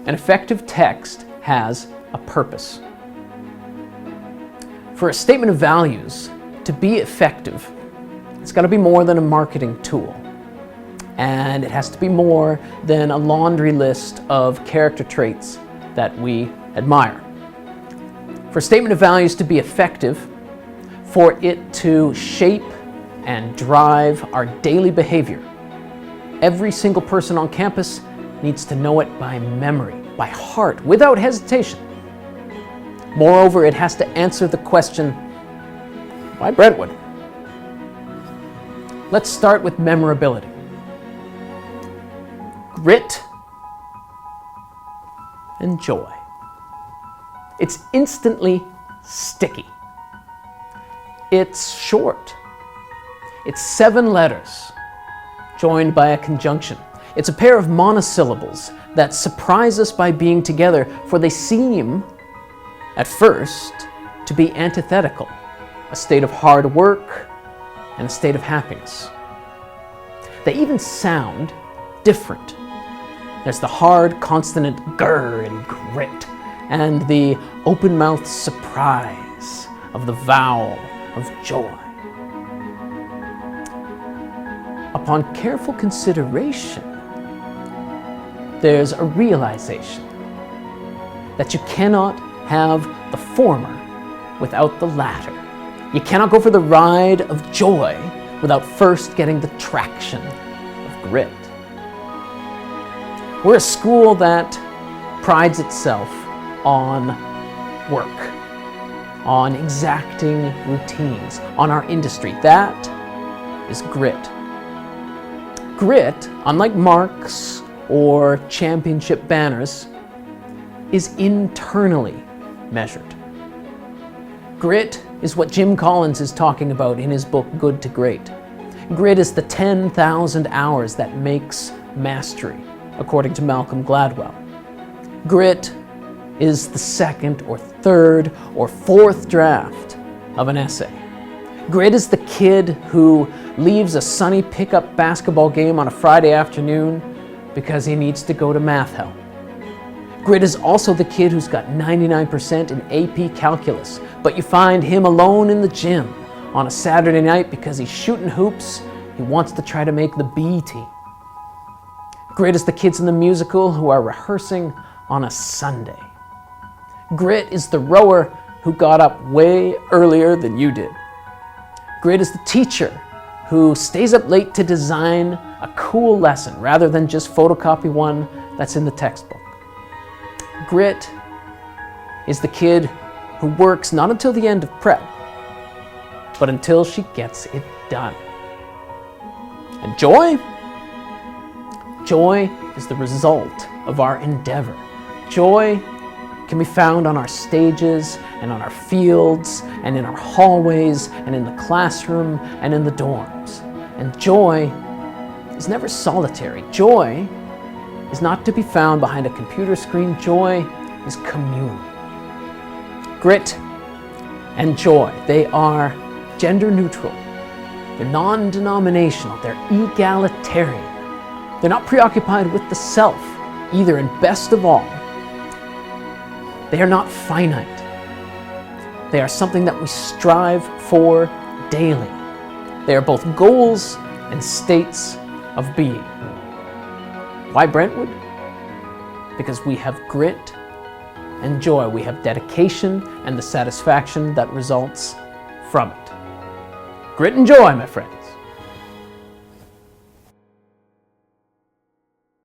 An effective text has a purpose. For a statement of values to be effective, it's got to be more than a marketing tool. And it has to be more than a laundry list of character traits that we admire. For a statement of values to be effective, for it to shape and drive our daily behavior, every single person on campus needs to know it by memory, by heart, without hesitation. Moreover, it has to answer the question, why Brentwood? Let's start with memorability. Grit and joy. It's instantly sticky. It's short. It's 7 letters joined by a conjunction. It's a pair of monosyllables that surprise us by being together, for they seem, at first, to be antithetical, a state of hard work and a state of happiness. They even sound different. There's the hard consonant grr in grit, and the open-mouthed surprise of the vowel of joy. Upon careful consideration, there's a realization that you cannot have the former without the latter. You cannot go for the ride of joy without first getting the traction of grit. We're a school that prides itself on work, on exacting routines, on our industry. That is grit. Grit, unlike marks or championship banners, is internally measured. Grit is what Jim Collins is talking about in his book Good to Great. Grit is the 10,000 hours that makes mastery, according to Malcolm Gladwell. Grit is the second or third or fourth draft of an essay. Grit is the kid who leaves a sunny pickup basketball game on a Friday afternoon because he needs to go to math hell. Grit is also the kid who's got 99% in AP Calculus, but you find him alone in the gym on a Saturday night because he's shooting hoops. He wants to try to make the B team. Grit is the kids in the musical who are rehearsing on a Sunday. Grit is the rower who got up way earlier than you did. Grit is the teacher who stays up late to design a cool lesson rather than just photocopy one that's in the textbook. Grit is the kid who works not until the end of prep, but until she gets it done. And joy? Joy is the result of our endeavor. Joy can be found on our stages and on our fields and in our hallways and in the classroom and in the dorms. And joy is never solitary. Joy is not to be found behind a computer screen. Joy is communal. Grit and joy, they are gender neutral. They're non-denominational. They're egalitarian. They're not preoccupied with the self either, and best of all, they are not finite. They are something that we strive for daily. They are both goals and states of being. Why Brentwood? Because we have grit and joy. We have dedication and the satisfaction that results from it. Grit and joy, my friend.